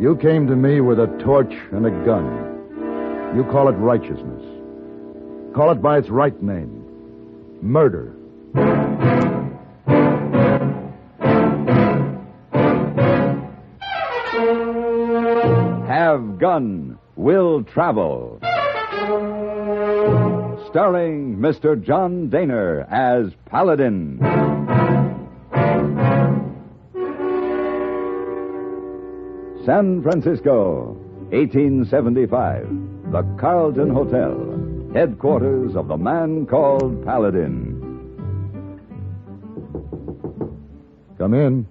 You came to me with a torch and a gun. You call it righteousness. Call it by its right name. Murder. Have Gun, Will Travel. Starring Mr. John Dehner as Paladin. San Francisco, 1875. The Carlton Hotel, headquarters of the man called Paladin. Come in.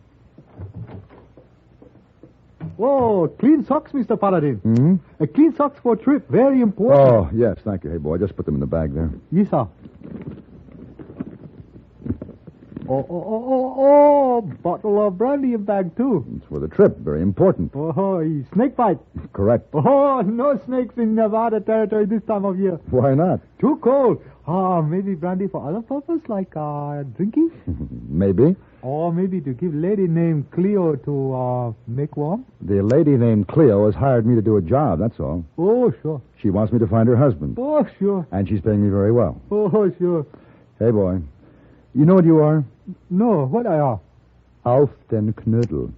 Whoa, clean socks, Mr. Paladin. Mm-hmm. Clean socks for a trip. Very important. Oh, yes, thank you. Hey, boy, just put them in the bag there. Yes, sir. Oh, bottle of brandy in bag, too. It's for the trip. Very important. Oh, snake bite. Correct. Oh, no snakes in Nevada territory this time of year. Why not? Too cold. Maybe brandy for other purpose, like drinking? Maybe. Or maybe to give lady named Cleo to make warm? The lady named Cleo has hired me to do a job, that's all. Oh, sure. She wants me to find her husband. Oh, sure. And she's paying me very well. Oh, sure. Hey, boy. You know what you are? No, what I are? Auf den Knödel.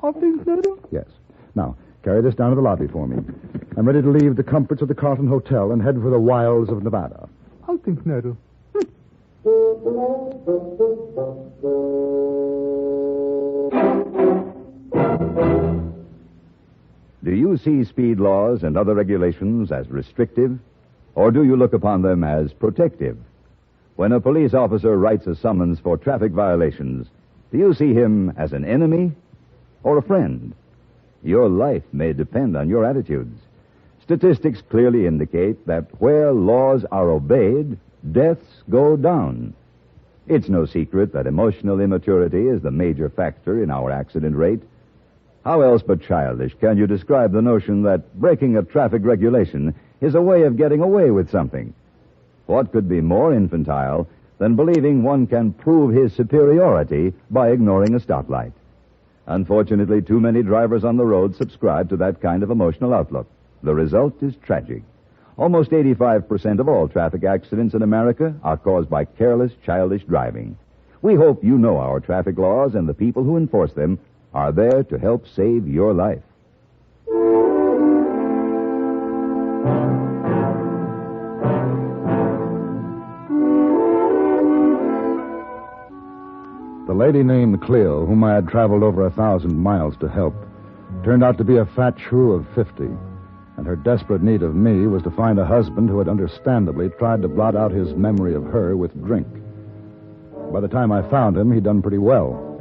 Auf den Knödel? Yes. Now, carry this down to the lobby for me. I'm ready to leave the comforts of the Carlton Hotel and head for the wilds of Nevada. Auf den Knödel. Do you see speed laws and other regulations as restrictive, or do you look upon them as protective? When a police officer writes a summons for traffic violations, do you see him as an enemy or a friend? Your life may depend on your attitudes. Statistics clearly indicate that where laws are obeyed, deaths go down. It's no secret that emotional immaturity is the major factor in our accident rate. How else but childish can you describe the notion that breaking a traffic regulation is a way of getting away with something? What could be more infantile than believing one can prove his superiority by ignoring a stoplight? Unfortunately, too many drivers on the road subscribe to that kind of emotional outlook. The result is tragic. Almost 85% of all traffic accidents in America are caused by careless, childish driving. We hope you know our traffic laws and the people who enforce them are there to help save your life. The lady named Cleo, whom I had traveled over 1,000 miles to help, turned out to be a fat shrew of 50. And her desperate need of me was to find a husband who had understandably tried to blot out his memory of her with drink. By the time I found him, he'd done pretty well.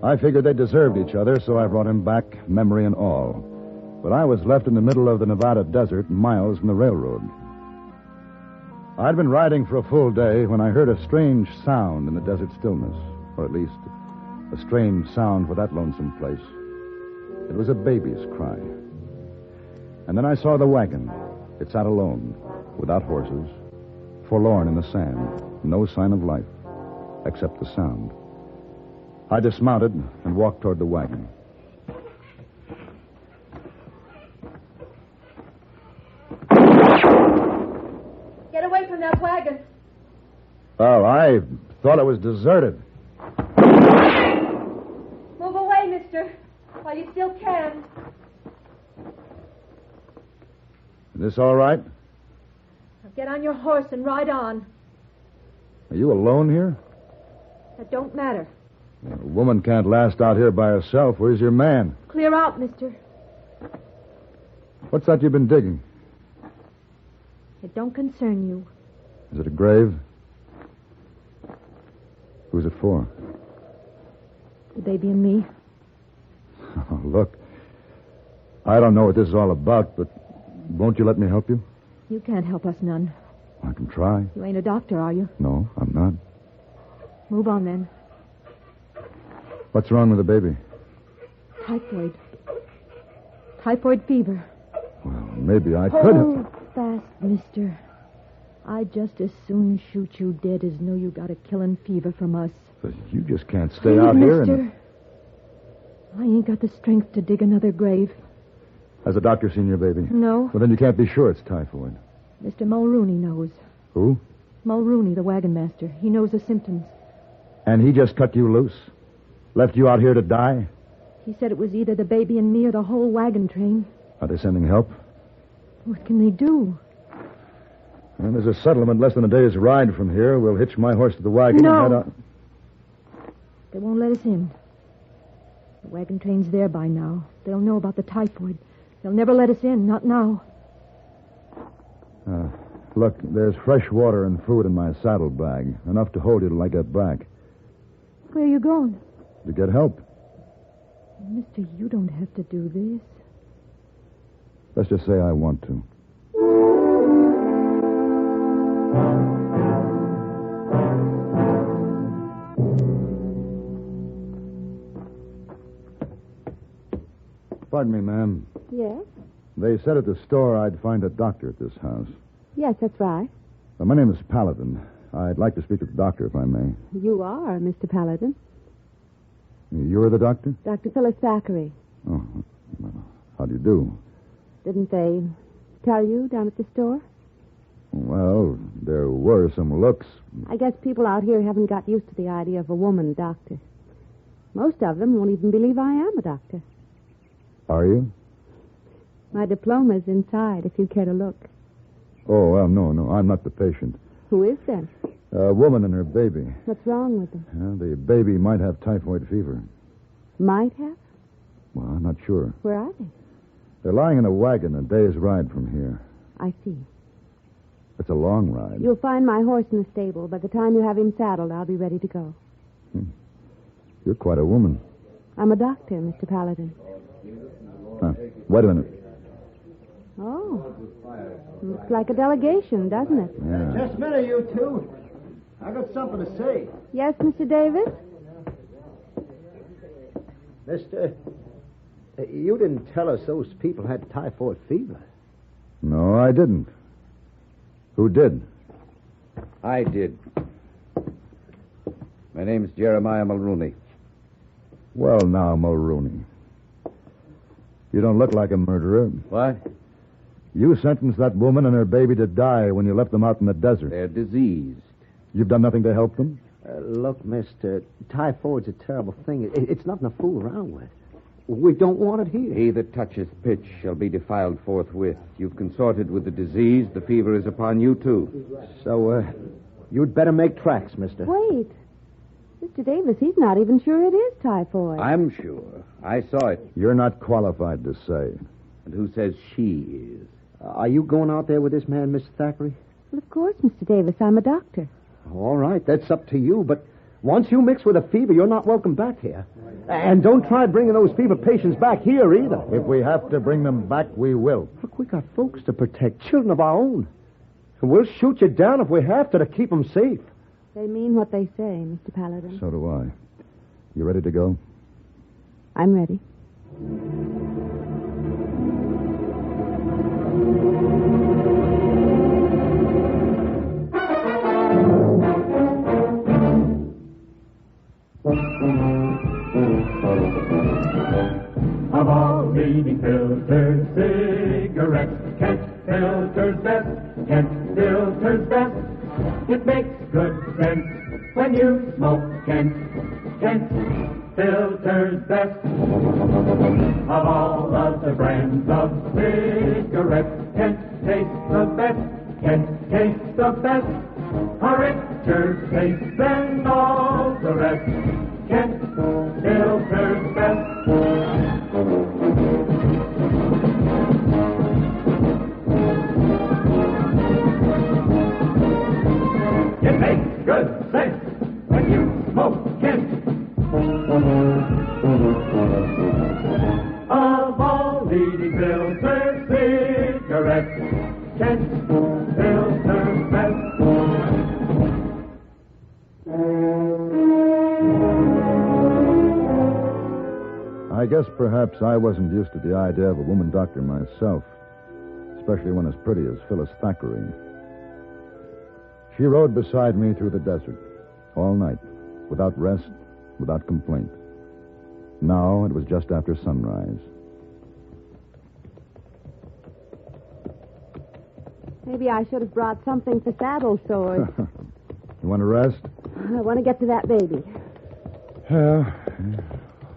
I figured they deserved each other, so I brought him back, memory and all. But I was left in the middle of the Nevada desert, miles from the railroad. I'd been riding for a full day when I heard a strange sound in the desert stillness, or at least a strange sound for that lonesome place. It was a baby's cry. And then I saw the wagon. It sat alone, without horses, forlorn in the sand, no sign of life, except the sound. I dismounted and walked toward the wagon. Get away from that wagon. Well, I thought it was deserted. Move away, mister, while you still can. Is this all right? Now get on your horse and ride on. Are you alone here? That don't matter. A woman can't last out here by herself. Where's your man? Clear out, mister. What's that you've been digging? It don't concern you. Is it a grave? Who's it for? The baby and me. Oh, look, I don't know what this is all about, but won't you let me help you? You can't help us none. I can try. You ain't a doctor, are you? No, I'm not. Move on, then. What's wrong with the baby? Typhoid. Typhoid fever. Well, maybe I could Hold have... fast, mister. I'd just as soon shoot you dead as know you got a killing fever from us. But you just can't stay Please, out here mister. and... I ain't got the strength to dig another grave. Has the doctor seen your baby? No. Well, then you can't be sure it's typhoid. Mr. Mulrooney knows. Who? Mulrooney, the wagon master. He knows the symptoms. And he just cut you loose? Left you out here to die? He said it was either the baby and me or the whole wagon train. Are they sending help? What can they do? Well, there's a settlement less than a day's ride from here. We'll hitch my horse to the wagon No. and head out. They won't let us in. The wagon train's there by now. They'll know about the typhoid. They'll never let us in, not now. Look, there's fresh water and food in my saddlebag. Enough to hold you till I get back. Where are you going? To get help. Mister, you don't have to do this. Let's just say I want to. Pardon me, ma'am. Yes? They said at the store I'd find a doctor at this house. Yes, that's right. My name is Paladin. I'd like to speak to the doctor, if I may. You are Mr. Paladin. You're the doctor? Dr. Phyllis Thackeray. Oh, well, how do you do? Didn't they tell you down at the store? Well, there were some looks. I guess people out here haven't got used to the idea of a woman doctor. Most of them won't even believe I am a doctor. Are you? My diploma's inside, if you care to look. Oh, well, no, I'm not the patient. Who is then? A woman and her baby. What's wrong with them? The baby might have typhoid fever. Might have? Well, I'm not sure. Where are they? They're lying in a wagon a day's ride from here. I see. It's a long ride. You'll find my horse in the stable. By the time you have him saddled, I'll be ready to go. You're quite a woman. I'm a doctor, Mr. Paladin. Wait a minute. Oh. Looks like a delegation, doesn't it? Yeah. Just a minute, you two. I got something to say. Yes, Mr. Davis? Mister, you didn't tell us those people had typhoid fever. No, I didn't. Who did? I did. My name's Jeremiah Mulrooney. Well, now, Mulrooney. You don't look like a murderer. What? You sentenced that woman and her baby to die when you left them out in the desert. They're diseased. You've done nothing to help them? Look, mister, typhoid's a terrible thing. It's nothing to fool around with. We don't want it here. He that toucheth pitch shall be defiled forthwith. You've consorted with the disease. The fever is upon you, too. So, you'd better make tracks, mister. Wait. Mr. Davis, he's not even sure it is typhoid. I'm sure. I saw it. You're not qualified to say. And who says she is? Are you going out there with this man, Mr. Thackeray? Well, of course, Mr. Davis. I'm a doctor. All right, that's up to you, but once you mix with a fever, you're not welcome back here. And don't try bringing those fever patients back here either. If we have to bring them back, we will. Look, we got folks to protect, children of our own. And we'll shoot you down if we have to keep them safe. They mean what they say, Mr. Paladin. So do I. You ready to go? I'm ready. Of all leading filters, cigarettes, Kent filters best, Kent filters best. It makes good sense when you smoke Kent, Kent filters best. Of all other brands of cigarettes, Kent tastes the best, Kent tastes the best. A richer taste than all the rest, Kent filters best. It makes good sense when you smoke Kent. Of all leading filter cigarettes, Kent filters best. I guess perhaps I wasn't used to the idea of a woman doctor myself, especially one as pretty as Phyllis Thackeray. She rode beside me through the desert all night, without rest, without complaint. Now it was just after sunrise. Maybe I should have brought something for saddle sores. You want to rest? I want to get to that baby. Yeah.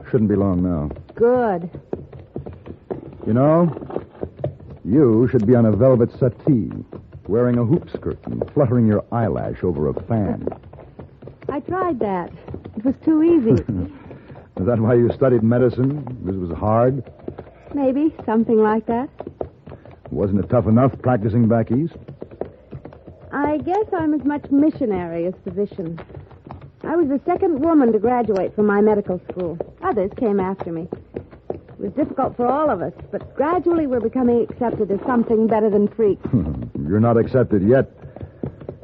Shouldn't be long now. Good. You know, you should be on a velvet settee, wearing a hoop skirt and fluttering your eyelash over a fan. I tried that. It was too easy. Is that why you studied medicine? This was hard? Maybe, something like that. Wasn't it tough enough practicing back east? I guess I'm as much missionary as physician. I was the second woman to graduate from my medical school. Others came after me. It was difficult for all of us, but gradually we're becoming accepted as something better than freaks. You're not accepted yet.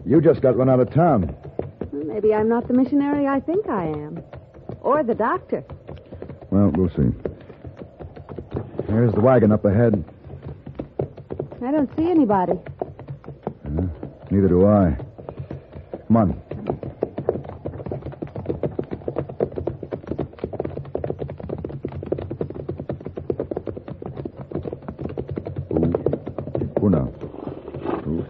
You just got run out of town. Well, maybe I'm not the missionary I think I am. Or the doctor. Well, we'll see. There's the wagon up ahead. I don't see anybody. Neither do I. Come on. Ooh, now. Ooh.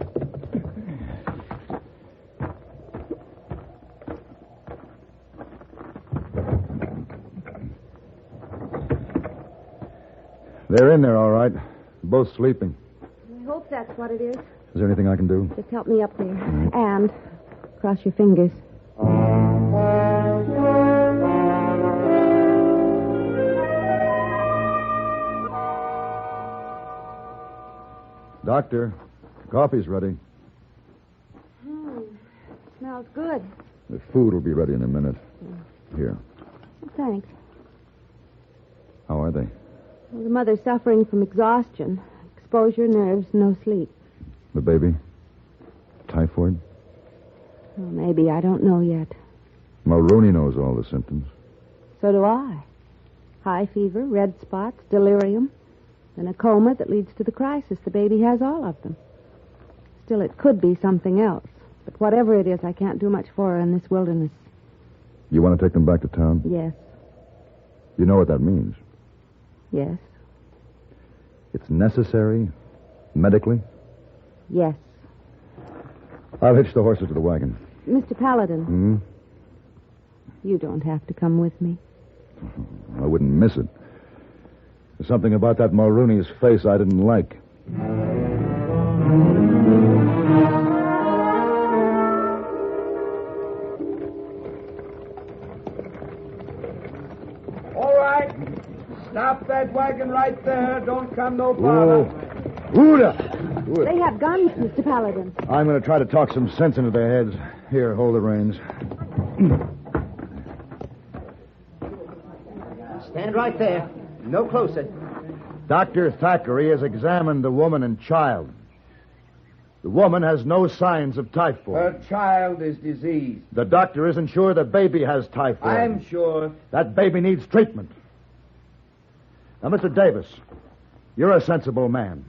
They're in there, all right. Both sleeping. I hope that's what it is. Is there anything I can do? Just help me up there. And cross your fingers. Doctor, coffee's ready. Smells good. The food will be ready in a minute. Here. Thanks. How are they? Well, the mother's suffering from exhaustion, exposure, nerves, no sleep. The baby? Typhoid? Well, maybe. I don't know yet. Mulrooney knows all the symptoms. So do I. High fever, red spots, delirium, and a coma that leads to the crisis. The baby has all of them. Still, it could be something else. But whatever it is, I can't do much for her in this wilderness. You want to take them back to town? Yes. You know what that means? Yes. It's necessary, medically? Yes. I'll hitch the horses to the wagon. Mr. Paladin. You don't have to come with me. I wouldn't miss it. There's something about that Mulrooney's face I didn't like. All right. Stop that wagon right there. Don't come no farther. Ooda! They have guns, Mr. Paladin. I'm going to try to talk some sense into their heads. Here, hold the reins. Stand right there. No closer. Dr. Thackeray has examined the woman and child. The woman has no signs of typhoid. Her child is diseased. The doctor isn't sure the baby has typhoid. I'm sure. That baby needs treatment. Now, Mr. Davis, you're a sensible man.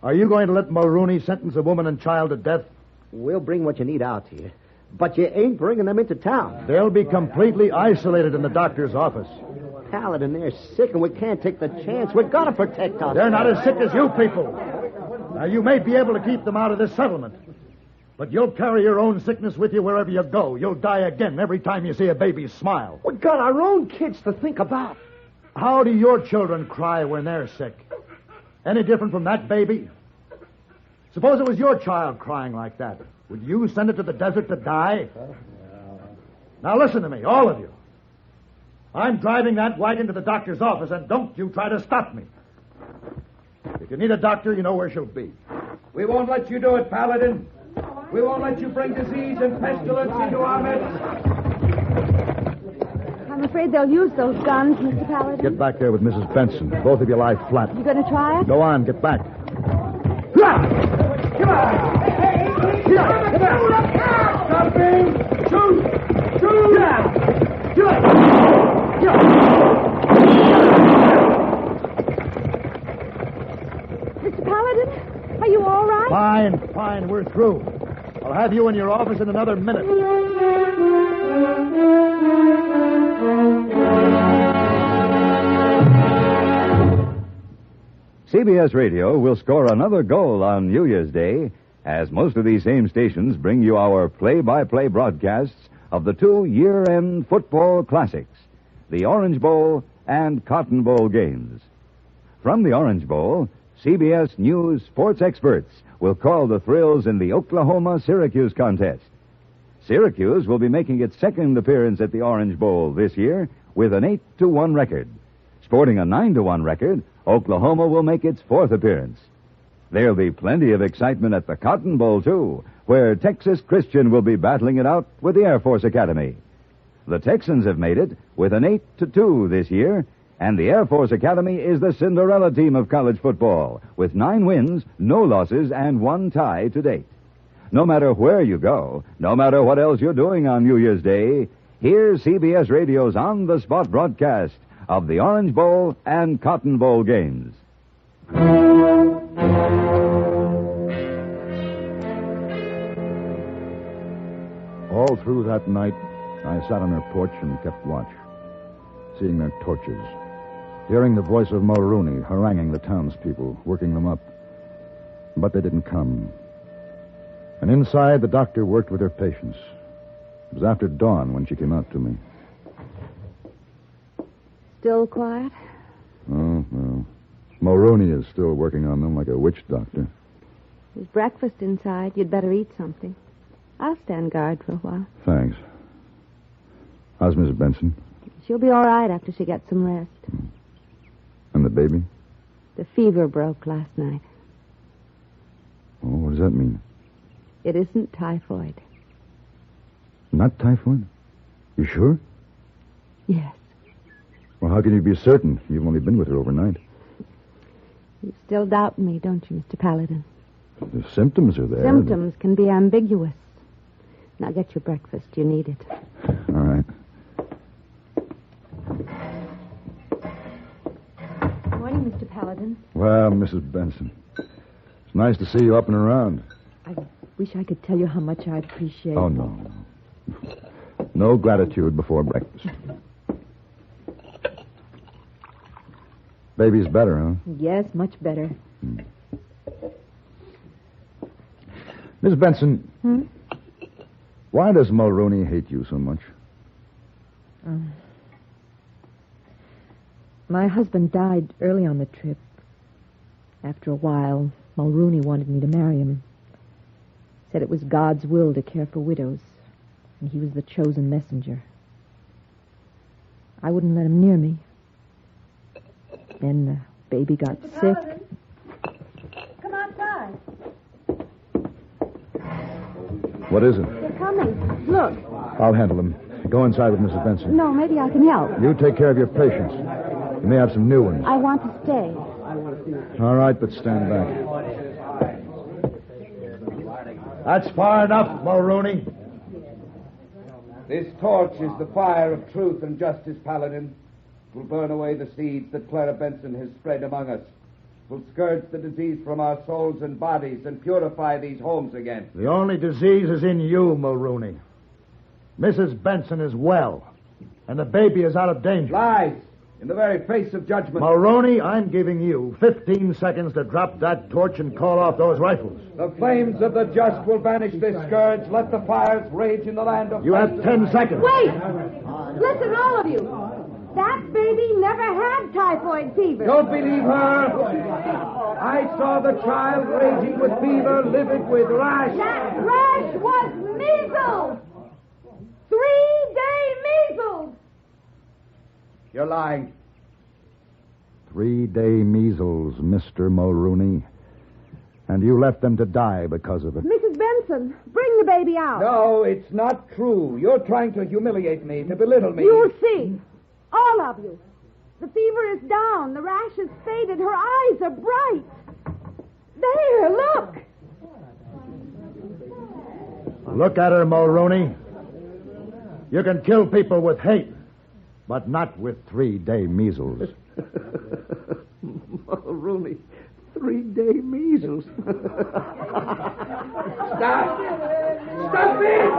Are you going to let Mulrooney sentence a woman and child to death? We'll bring what you need out here. But you ain't bringing them into town. They'll be completely isolated in the doctor's office. Paladin, they're sick, and we can't take the chance. We've got to protect us. They're not as sick as you people. Now, you may be able to keep them out of this settlement, but you'll carry your own sickness with you wherever you go. You'll die again every time you see a baby smile. We've got our own kids to think about. How do your children cry when they're sick? Any different from that baby? Suppose it was your child crying like that. Would you send it to the desert to die? Now listen to me, all of you. I'm driving that wagon to the doctor's office, and don't you try to stop me. If you need a doctor, you know where she'll be. We won't let you do it, Paladin. We won't let you bring disease and pestilence into our midst. I'm afraid they'll use those guns, Mr. Paladin. Get back there with Mrs. Benson. Both of you lie flat. You going to try it? Go on, get back. Come on! Stopping! Shoot! Mr. Paladin, are you all right? Fine, we're through. I'll have you in your office in another minute. CBS Radio will score another goal on New Year's Day, as most of these same stations bring you our play-by-play broadcasts of the two year-end football classics, the Orange Bowl and Cotton Bowl games. From the Orange Bowl, CBS News sports experts will call the thrills in the Oklahoma-Syracuse contest. Syracuse will be making its second appearance at the Orange Bowl this year with an 8-1 record. Sporting a 9-1 record, Oklahoma will make its fourth appearance. There'll be plenty of excitement at the Cotton Bowl, too, where Texas Christian will be battling it out with the Air Force Academy. The Texans have made it with an 8-2 this year, and the Air Force Academy is the Cinderella team of college football, with 9 wins, no losses, and 1 tie to date. No matter where you go, no matter what else you're doing on New Year's Day, here's CBS Radio's on-the-spot broadcast of the Orange Bowl and Cotton Bowl games. All through that night, I sat on her porch and kept watch, seeing their torches, hearing the voice of Mulrooney haranguing the townspeople, working them up. But they didn't come. And inside, the doctor worked with her patients. It was after dawn when she came out to me. Still quiet? Oh, well. Mulrooney is still working on them like a witch doctor. There's breakfast inside. You'd better eat something. I'll stand guard for a while. Thanks. How's Miss Benson? She'll be all right after she gets some rest. And the baby? The fever broke last night. Oh, what does that mean? It isn't typhoid. Not typhoid? You sure? Yes. Well, how can you be certain? You've only been with her overnight. You still doubt me, don't you, Mr. Paladin? The symptoms are there. Symptoms can be ambiguous. Now get your breakfast. You need it. All right. Morning, Mr. Paladin. Well, Mrs. Benson, it's nice to see you up and around. I wish I could tell you how much I appreciate. Oh, no. No gratitude before breakfast. Baby's better, huh? Yes, much better. Miss Benson, why does Mulrooney hate you so much? My husband died early on the trip. After a while, Mulrooney wanted me to marry him. Said it was God's will to care for widows, and he was the chosen messenger. I wouldn't let him near me. Then the baby got sick. Come outside. What is it? They're coming. Look. I'll handle them. Go inside with Mrs. Benson. No, maybe I can help. You take care of your patients. You may have some new ones. I want to stay. All right, but stand back. That's far enough, Mulrooney. This torch is the fire of truth and justice, Paladin. It will burn away the seeds that Clara Benson has spread among us. It will scourge the disease from our souls and bodies and purify these homes again. The only disease is in you, Mulrooney. Mrs. Benson is well, and the baby is out of danger. Lies! In the very face of judgment. Mulrooney, I'm giving you 15 seconds to drop that torch and call off those rifles. The flames of the just will banish this scourge. Let the fires rage in the land of... You have 10 seconds. Wait! Listen, all of you. That baby never had typhoid fever. Don't believe her. I saw the child raging with fever, livid with rash. That rash was measles. 3-day measles. You're lying. 3-day measles, Mr. Mulrooney. And you left them to die because of it. Mrs. Benson, bring the baby out. No, it's not true. You're trying to humiliate me, to belittle me. You'll see. All of you. The fever is down. The rash has faded. Her eyes are bright. There, look. Look at her, Mulrooney. You can kill people with hate, but not with 3-day measles. Mulrooney, 3-day measles. Stop! Stop it!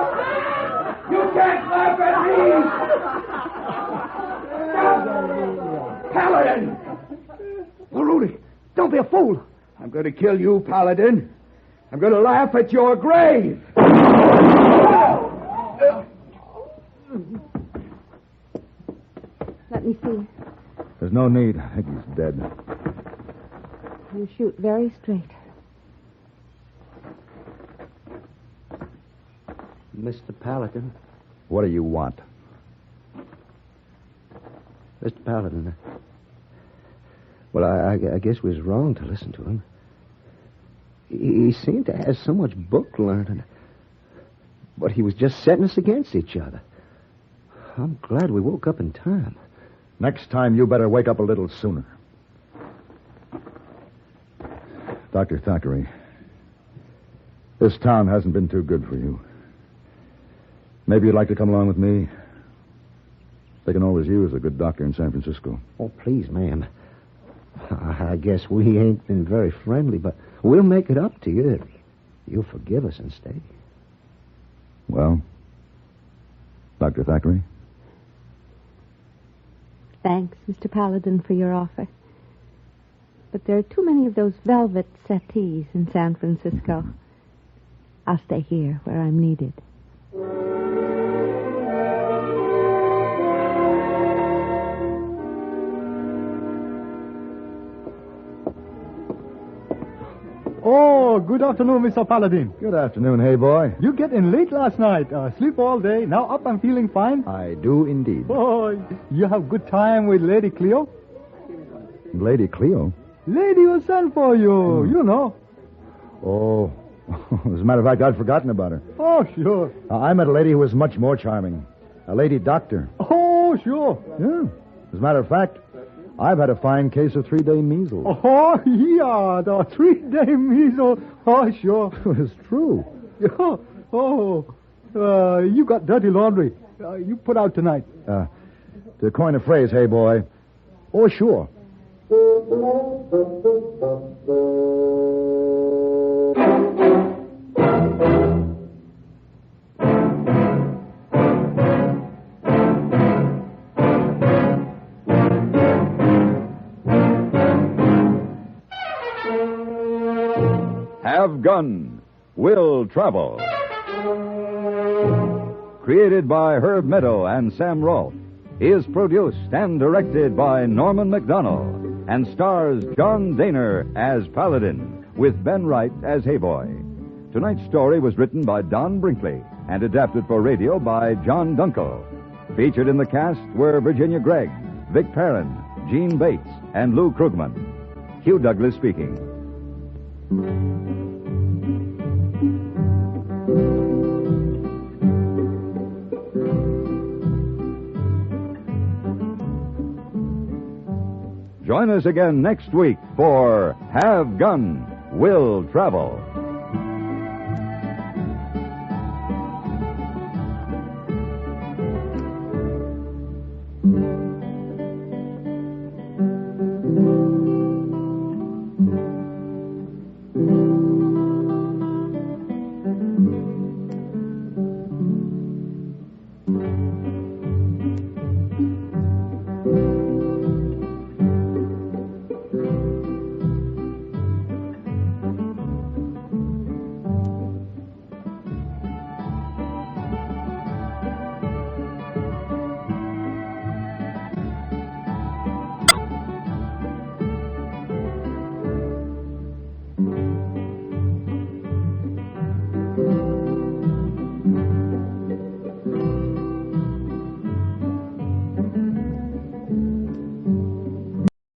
You can't laugh at me! Stop! Paladin! Mulrooney, don't be a fool. going to kill you, Paladin. I'm going to laugh at your grave. Let me see. There's no need. I think he's dead. You shoot very straight. Mr. Paladin. What do you want? Mr. Paladin. Well, I guess we was wrong to listen to him. He seemed to have so much book learning. But he was just setting us against each other. I'm glad we woke up in time. Next time, you better wake up a little sooner. Dr. Thackeray, this town hasn't been too good for you. Maybe you'd like to come along with me. They can always use a good doctor in San Francisco. Oh, please, ma'am. I guess we ain't been very friendly, but we'll make it up to you if you'll forgive us and stay. Well, Dr. Thackeray? Thanks, Mr. Paladin, for your offer. But there are too many of those velvet settees in San Francisco. I'll stay here where I'm needed. Oh, good afternoon, Mr. Paladin. Good afternoon, hey boy. You get in late last night. Sleep all day. Now up and feeling fine. I do indeed. Oh, you have good time with Lady Cleo? Lady Cleo? Lady who sent for you, you know. Oh, as a matter of fact, I'd forgotten about her. Oh, sure. I met a lady who was much more charming. A lady doctor. Oh, sure. Yeah. As a matter of fact, I've had a fine case of 3-day measles. Oh, yeah, the 3-day measles. Oh, sure. It's true. You got dirty laundry. You put out tonight. To coin a phrase, hey boy. Oh, sure. Have Gun, Will Travel. Created by Herb Meadow and Sam Rolfe, is produced and directed by Norman McDonnell and stars John Dehner as Paladin with Ben Wright as Hayboy. Tonight's story was written by Don Brinkley and adapted for radio by John Dunkel. Featured in the cast were Virginia Gregg, Vic Perrin, Gene Bates, and Lou Krugman. Hugh Douglas speaking. Join us again next week for Have Gun, Will Travel.